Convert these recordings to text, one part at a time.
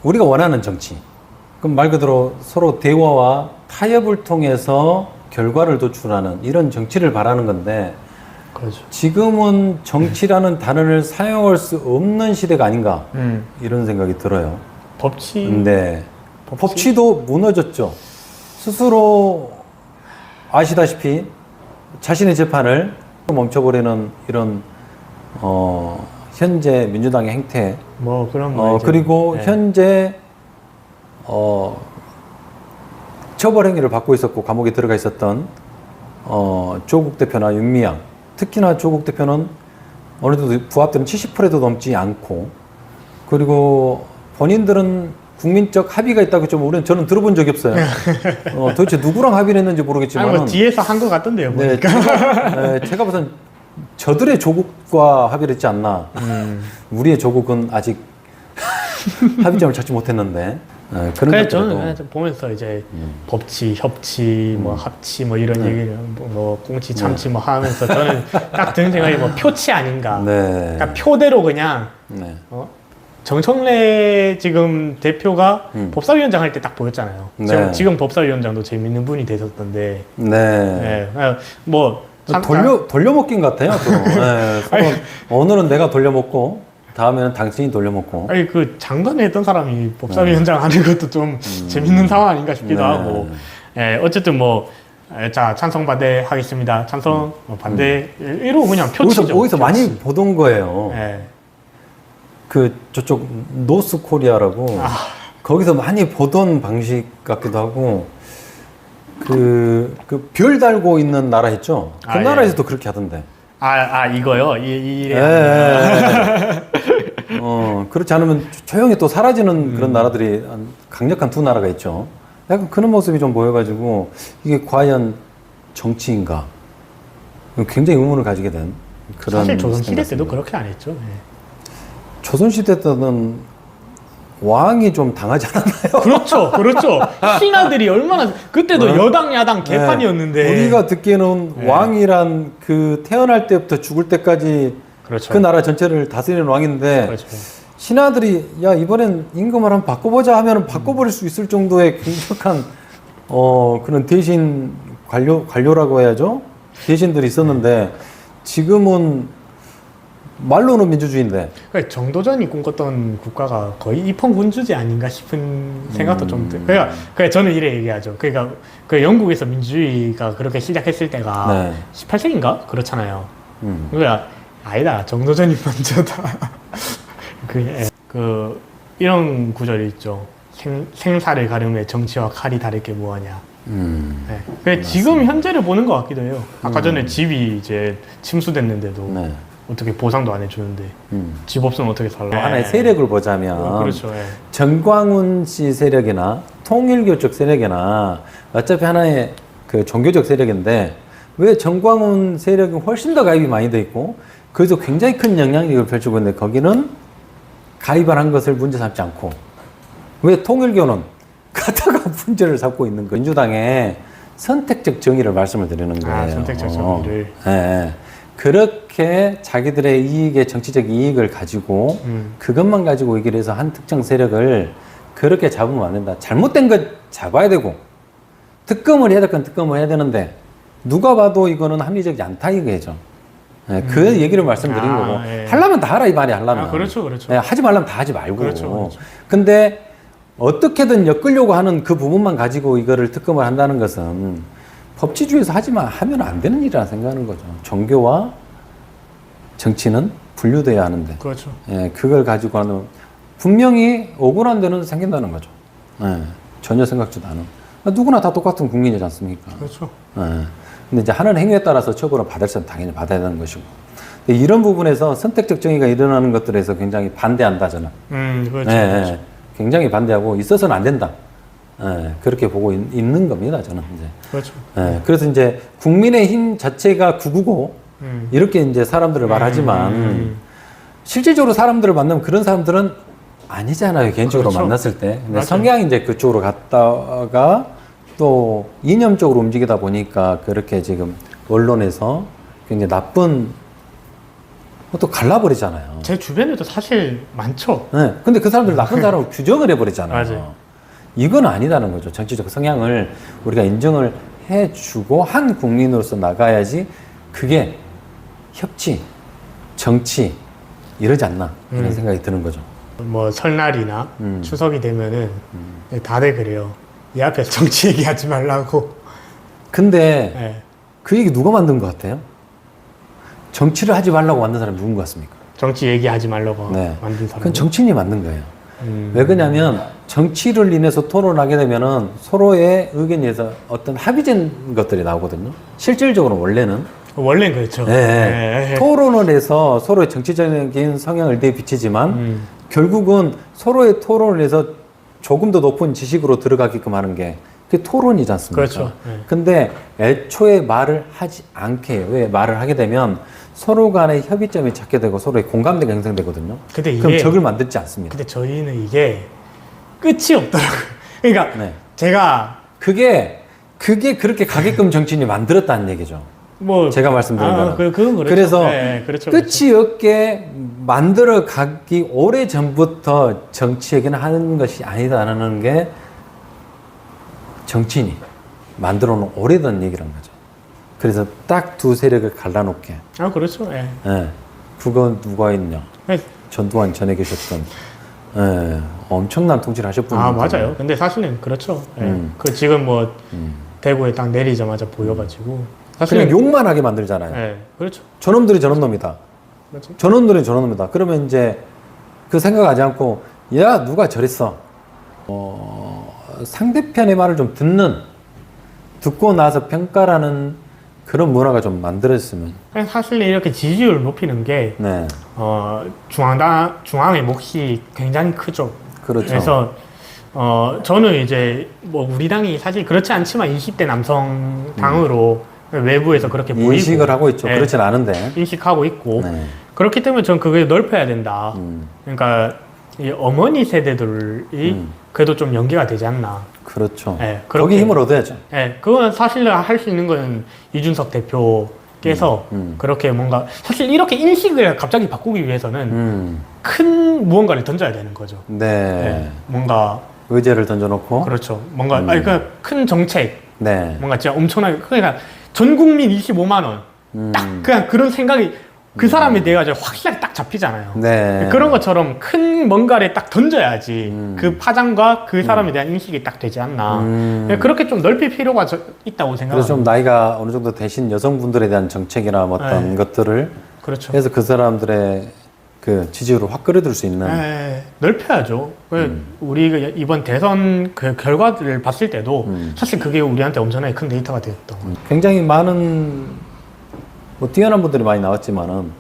우리가 원하는 정치. 그럼 말 그대로 서로 대화와 타협을 통해서 결과를 도출하는 이런 정치를 바라는 건데 그렇죠. 지금은 정치라는 단어를 사용할 수 없는 시대가 아닌가 이런 생각이 들어요. 법치. 근데 법치도 무너졌죠. 스스로 아시다시피 자신의 재판을 멈춰버리는 이런 현재 민주당의 행태. 뭐 그런 거. 그리고 네. 현재 처벌 행위를 받고 있었고 감옥에 들어가 있었던 조국 대표나 윤미향, 특히나 조국 대표는 어느 정도 부합되는 70%도 넘지 않고, 그리고 본인들은 국민적 합의가 있다고 저는 들어본 적이 없어요. 도대체 누구랑 합의를 했는지 모르겠지만. 아니, 뭐 뒤에서 한 것 같던데요. 네, 보니까. 제가 봐선 저들의 조국과 합의를 했지 않나. 우리의 조국은 아직 합의점을 찾지 못했는데. 그런 그래, 것들도. 저는 보면서 이제 법치, 협치, 뭐 합치, 뭐 이런 얘기를 뭐 꽁치, 참치 뭐 하면서 저는 딱 드는 생각이 뭐 표치 아닌가. 네. 그러니까 표대로 그냥 네. 정청래 지금 대표가 법사위원장 할 때 딱 보였잖아요. 네. 지금 법사위원장도 재밌는 분이 되셨던데. 네. 뭐 돌려먹긴 같아요. 또. 네, 서로 오늘은 내가 돌려먹고 다음에는 당신이 돌려먹고. 아니 그 장관을 했던 사람이 법사위원장 하는 것도 좀 재밌는 상황 아닌가 싶기도 하고. 어쨌든 뭐. 자, 찬성 반대하겠습니다. 찬성 반대 이러고 그냥 표치죠. 어디서 많이 보던 거예요. 네. 그 저쪽 노스 코리아라고 거기서 많이 보던 방식 같기도 하고, 그 별 달고 있는 나라 있죠. 그 나라에서도 그렇게 하던데. 이거요. 그렇지 않으면 조용히 또 사라지는 그런 나라들이 강력한 두 나라가 있죠. 약간 그런 모습이 좀 보여가지고 이게 과연 정치인가? 굉장히 의문을 가지게 된 그런. 사실 조선시대 때도 생각입니다. 그렇게 안 했죠. 조선시대 때는 왕이 좀 당하지 않았나요? 그렇죠. 신하들이 얼마나 그때도 여당 야당 개판이었는데. 우리가 듣기에는 왕이란 그 태어날 때부터 죽을 때까지 그렇죠. 그 나라 전체를 다스리는 왕인데, 그렇죠. 신하들이 야 이번엔 임금을 한번 바꿔보자 하면은 바꿔버릴 수 있을 정도의 굉장한 그런 대신 관료라고 해야죠. 대신들이 있었는데 지금은 말로는 민주주의인데. 그러니까 정도전이 꿈꿨던 국가가 거의 입헌군주제 아닌가 싶은 생각도 좀 들어요. 그러니까 저는 이래 얘기하죠. 그러니까 그 영국에서 민주주의가 그렇게 시작했을 때가 18세기인가 그렇잖아요. 그러니까 아니다. 정도전이 먼저다. 이런 구절이 있죠. 생사를 가름해 정치와 칼이 다를 게 뭐하냐. 지금 현재를 보는 것 같기도 해요. 아까 전에 집이 이제 침수됐는데도 어떻게 보상도 안 해주는데 집 없으면 어떻게 살라. 하나의 세력을 보자면 그렇죠. 정광훈 씨 세력이나 통일교 쪽 세력이나 어차피 하나의 그 종교적 세력인데, 왜 정광훈 세력이 훨씬 더 가입이 많이 돼 있고 그래서 굉장히 큰 영향력을 펼치고 있는데 거기는 가입을 한 것을 문제 삼지 않고, 왜 통일교는 가다가 문제를 삼고 있는 거예요. 민주당의 선택적 정의를 말씀을 드리는 거예요. 선택적 정의를. 그렇게 자기들의 이익의 정치적 이익을 가지고 그것만 가지고 얘기를 해서 한 특정 세력을 그렇게 잡으면 안 된다. 잘못된 것 잡아야 되고, 특검을 해야 될 건 특검을 해야 되는데 누가 봐도 이거는 합리적이지 않다 이거죠. 그 얘기를 말씀드린 거고. 하려면 다 하라 이 말이야. 하려면. 그렇죠. 하지 말라면 다 하지 말고. 그렇죠. 근데 어떻게든 엮으려고 하는 그 부분만 가지고 이거를 특검을 한다는 것은 법치주의에서 하면 안 되는 일이라 생각하는 거죠. 종교와 정치는 분류돼야 하는데. 그렇죠. 그걸 가지고 하는, 분명히 억울한 데는 생긴다는 거죠. 전혀 생각지도 않은. 누구나 다 똑같은 국민이지 않습니까? 그렇죠. 근데 이제 하는 행위에 따라서 처벌을 받을 사람 당연히 받아야 되는 것이고. 근데 이런 부분에서 선택적 정의가 일어나는 것들에서 굉장히 반대한다, 저는. 그렇죠. 굉장히 반대하고 있어서는 안 된다. 그렇게 보고 있는 겁니다, 저는 이제. 그렇죠. 그래서 이제 국민의힘 자체가 구구고 이렇게 이제 사람들을 말하지만 실질적으로 사람들을 만나면 그런 사람들은 아니잖아요, 개인적으로 그렇죠. 만났을 때. 근데 맞아요. 성향이 이제 그쪽으로 갔다가 또 이념적으로 움직이다 보니까 그렇게 지금 언론에서 굉장히 나쁜 또 갈라버리잖아요. 제 주변에도 사실 많죠. 네. 근데 그 사람들 나쁜 사람을 규정을 해버리잖아요. 맞아요. 이건 아니다는 거죠. 정치적 성향을 우리가 인정을 해주고 한 국민으로서 나가야지 그게 협치, 정치 이러지 않나 이런 생각이 드는 거죠. 뭐 설날이나 추석이 되면은 다들 그래요. 이 앞에서 정치 얘기하지 말라고. 근데 네. 그 얘기 누가 만든 것 같아요? 정치를 하지 말라고 만든 사람이 누군 것 같습니까? 정치 얘기하지 말라고 네. 만든 사람. 그건 정치인이 만든 거예요. 왜 그러냐면 정치를 인해서 토론하게 되면은 서로의 의견에 의해서 어떤 합의된 것들이 나오거든요. 실질적으로 원래는 원래는 그렇죠. 네. 토론을 해서 서로의 정치적인 성향을 내비치지만 결국은 서로의 토론을 해서 조금 더 높은 지식으로 들어가게끔 하는 게 그게 토론이지 않습니까? 그렇죠. 네. 근데 애초에 말을 하지 않게 해요. 왜 말을 하게 되면 서로 간의 협의점이 찾게 되고 서로의 공감대가 형성되거든요. 근데 그럼 이게 적을 만들지 않습니다. 근데 저희는 이게 끝이 없더라고요. 그러니까 네. 제가 그게 그렇게 가게끔 정치인이 만들었다는 얘기죠. 뭐 제가 말씀드린 거는. 그건 그렇죠. 그래서 네, 그렇죠. 끝이 없게 만들어 가기 오래 전부터 정치 얘기는 하는 것이 아니다라는 게 정치인이 만들어 놓은 오래된 얘기란 거죠. 그래서 딱 두 세력을 갈라놓게. 그렇죠. 예. 예. 그건 누가 있냐? 네. 전두환 전에 계셨던 엄청난 통치를 하셨군요. 맞아요. 근데 사실은 그렇죠. 예. 그 지금 뭐 대구에 딱 내리자마자 보여가지고 그냥 사실은 욕만 하게 만들잖아요. 예, 그렇죠. 저놈들이 저런 놈이다. 그렇죠. 저놈들이 저런 놈이다. 그러면 이제 그 생각하지 않고 야 누가 저랬어. 상대편의 말을 좀 듣고 나서 평가라는 그런 문화가 좀 만들어졌으면. 사실 이렇게 지지율을 높이는 게 네. 중앙의 몫이 굉장히 크죠. 그렇죠. 그래서 저는 이제 뭐 우리 당이 사실 그렇지 않지만 20대 남성 당으로 외부에서 그렇게 보이고 인식을 하고 있죠. 네, 그렇진 않은데. 인식하고 있고 네. 그렇기 때문에 저는 그게 넓혀야 된다. 그러니까 이 어머니 세대들이 그래도 좀 연계가 되지 않나. 그렇죠. 네, 거기 힘을 얻어야죠. 네, 그건 사실 할 수 있는 건 이준석 대표께서 그렇게 뭔가 사실 이렇게 인식을 갑자기 바꾸기 위해서는 큰 무언가를 던져야 되는 거죠. 네. 네, 뭔가 의제를 던져놓고. 그렇죠. 뭔가 그러니까 큰 정책, 네. 뭔가 진짜 엄청나게 그러니까 전 국민 25만 원, 딱 그냥 그런 생각이 그 사람에 대해 가지고 확실하게 딱 잡히잖아요. 네. 그런 것처럼 큰 뭔가를 딱 던져야지 그 파장과 그 사람에 대한 인식이 딱 되지 않나. 그렇게 좀 넓힐 필요가 있다고 생각합니다. 그래서 좀 나이가 어느 정도 되신 여성분들에 대한 정책이나 뭐 어떤 네. 것들을 그렇죠. 해서 그 사람들의 그 지지율을 확 끌어들일 수 있는. 네, 넓혀야죠. 우리 이번 대선 그 결과를 봤을 때도 사실 그게 우리한테 엄청나게 큰 데이터가 되었던 거죠. 굉장히 많은 뭐 뛰어난 분들이 많이 나왔지만은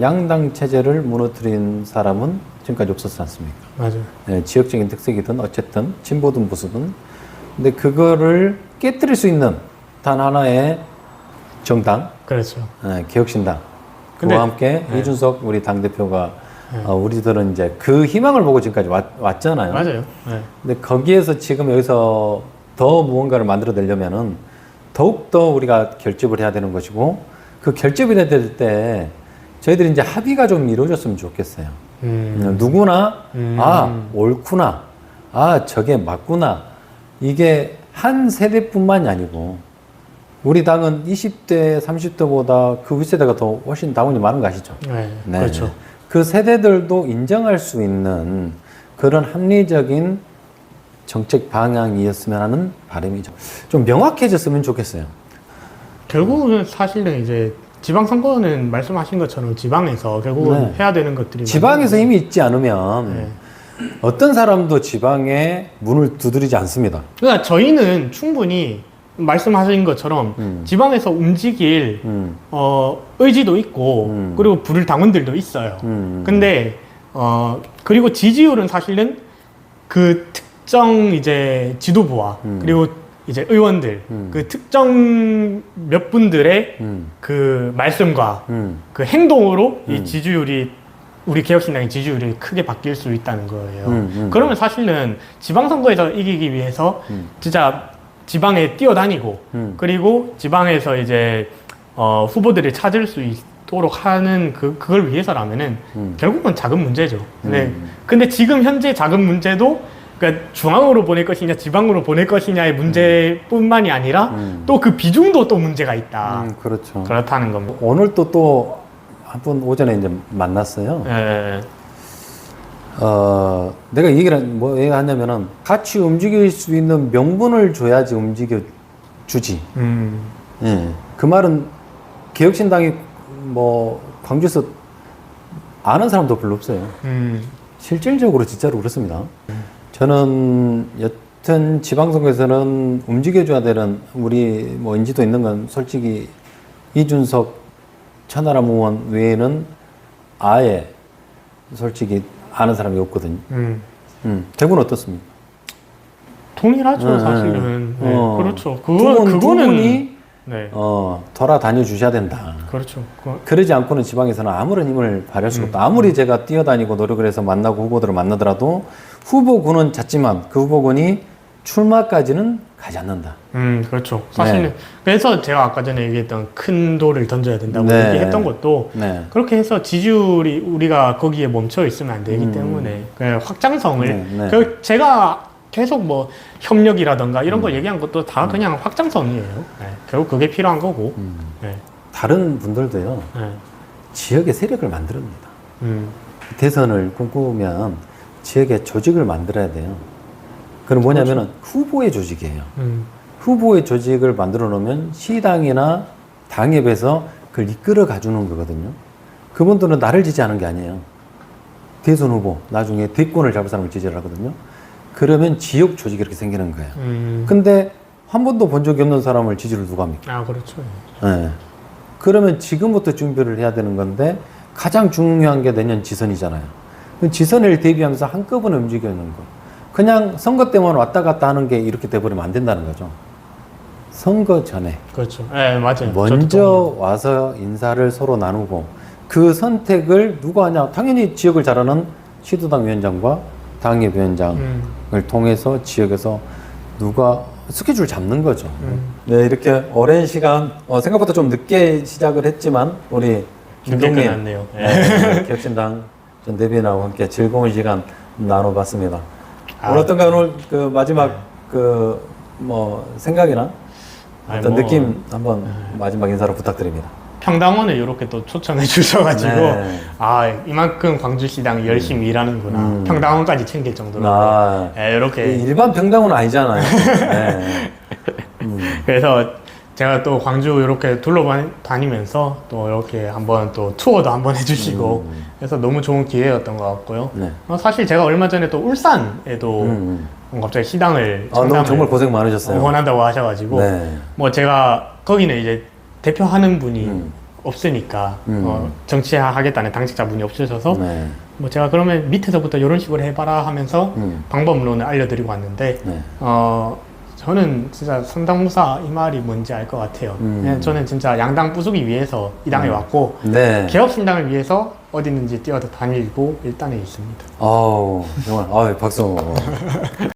양당 체제를 무너뜨린 사람은 지금까지 없었지 않습니까? 맞아요. 네, 지역적인 특색이든 어쨌든 진보든 보수든. 근데 그거를 깨뜨릴 수 있는 단 하나의 정당, 그렇죠. 개혁신당. 근데- 그와 함께 네. 이준석 우리 당대표가 우리들은 이제 그 희망을 보고 지금까지 왔잖아요. 맞아요. 네. 근데 거기에서 지금 여기서 더 무언가를 만들어내려면은 더욱더 우리가 결집을 해야 되는 것이고 그 결집이 될 때 저희들이 이제 합의가 좀 이루어졌으면 좋겠어요. 누구나 옳구나, 저게 맞구나. 이게 한 세대뿐만이 아니고 우리 당은 20대, 30대보다 그 윗세대가 더 훨씬 당원이 많은 거 아시죠? 네. 네. 그렇죠. 그 세대들도 인정할 수 있는 그런 합리적인 정책 방향이었으면 하는 바람이죠. 좀 명확해졌으면 좋겠어요. 결국은 사실은 이제 지방선거는 말씀하신 것처럼 지방에서 결국은 네. 해야 되는 것들이 지방에서 많은데 힘이 있지 않으면 네. 어떤 사람도 지방에 문을 두드리지 않습니다. 그러니까 저희는 충분히 말씀하신 것처럼 지방에서 움직일 의지도 있고 그리고 부를 당원들도 있어요. 근데 그리고 지지율은 사실은 그 특정 이제 지도부와 그리고 이제 의원들 그 특정 몇 분들의 그 말씀과 그 행동으로 이 지지율이 우리 개혁신당의 지지율이 크게 바뀔 수 있다는 거예요. 그러면 사실은 지방선거에서 이기기 위해서 진짜 지방에 뛰어다니고 그리고 지방에서 이제 후보들을 찾을 수 있도록 하는 그걸 위해서라면은 결국은 작은 문제죠. 근데, 음. 근데 지금 현재 작은 문제도 그러니까 중앙으로 보낼 것이냐 지방으로 보낼 것이냐의 문제뿐만이 아니라 또 그 비중도 또 문제가 있다. 그렇죠. 그렇다는 겁니다. 오늘 또 한 번 오전에 이제 만났어요. 예. 내가 뭐 얘기하냐면은 같이 움직일 수 있는 명분을 줘야지 움직여 주지. 예. 그 말은 개혁신당이 뭐 광주에서 아는 사람도 별로 없어요. 실질적으로 진짜로 그렇습니다. 저는 여튼 지방선거에서는 움직여줘야 되는 우리 뭐 인지도 있는 건 솔직히 이준석 천하람 의원 외에는 아예 솔직히 아는 사람이 없거든요. 대구는 어떻습니까? 동일하죠, 사실은. 네, 그렇죠. 두 분이 네. 돌아다녀 주셔야 된다. 그렇죠. 그러지 않고는 지방에서는 아무런 힘을 발휘할 수가 없다. 아무리 제가 뛰어다니고 노력을 해서 만나고 후보들을 만나더라도 후보군은 잦지만 그 후보군이 출마까지는 가지 않는다. 그렇죠. 사실은 네. 그래서 제가 아까 전에 얘기했던 큰 돌을 던져야 된다고 네. 얘기했던 것도 네. 그렇게 해서 지지율이 우리가 거기에 멈춰 있으면 안 되기 때문에 그 확장성을 네. 제가 계속 뭐 협력이라던가 이런 거 얘기한 것도 다 그냥 확장성이에요. 네. 결국 그게 필요한 거고. 네. 다른 분들도요. 네. 지역의 세력을 만듭니다. 대선을 꿈꾸면 지역의 조직을 만들어야 돼요. 그건 뭐냐면은 후보의 조직이에요. 후보의 조직을 만들어 놓으면 시당이나 당협에서 그걸 이끌어 가주는 거거든요. 그분들은 나를 지지하는 게 아니에요. 대선 후보, 나중에 대권을 잡을 사람을 지지를 하거든요. 그러면 지역 조직이 이렇게 생기는 거예요. 근데 한 번도 본 적이 없는 사람을 지지를 누가 합니까? 아, 그렇죠. 네. 그러면 지금부터 준비를 해야 되는 건데 가장 중요한 게 내년 지선이잖아요. 지선을 대비하면서 한꺼번에 움직이는 거. 그냥 선거 때만 왔다 갔다 하는 게 이렇게 돼버리면 안 된다는 거죠. 선거 전에. 그렇죠. 네, 맞아요. 먼저 와서 인사를 서로 나누고 그 선택을 누가 하냐. 당연히 지역을 잘 아는 시도당 위원장과 당협위원장을 통해서 지역에서 누가 스케줄 잡는 거죠. 네, 이렇게 오랜 시간, 생각보다 좀 늦게 시작을 했지만, 우리 늦게 김동민 끝났네요. 개혁신당 전 대변인하고 함께 즐거운 시간 나눠봤습니다. 오늘 어떤가 오늘 그 마지막 생각이나 어떤 느낌 한번 마지막 인사로 부탁드립니다. 평당원을 이렇게 또 초청해 주셔가지고 네. 아 이만큼 광주시당 열심히 일하는구나 평당원까지 챙길 정도로 네, 이렇게 일반 평당은 아니잖아요. 네. 그래서 제가 또 광주 이렇게 둘러다니면서 또 이렇게 한번 또 투어도 한번 해주시고 그래서 너무 좋은 기회였던 것 같고요. 네. 사실 제가 얼마 전에 또 울산에도 갑자기 시당을 너무 정말 고생 많으셨어요. 원한다고 하셔가지고 네. 뭐 제가 거기는 이제 대표하는 분이 없으니까 정치하겠다는 당직자분이 없으셔서 네. 뭐 제가 그러면 밑에서부터 이런 식으로 해봐라 하면서 방법론을 알려드리고 왔는데 네. 저는 진짜 선당무사 이 말이 뭔지 알 것 같아요. 그냥 저는 진짜 양당 부수기 위해서 이 당에 왔고 네. 개혁신당을 위해서 어디든지 뛰어다니고 일단에 있습니다. 정말 박수.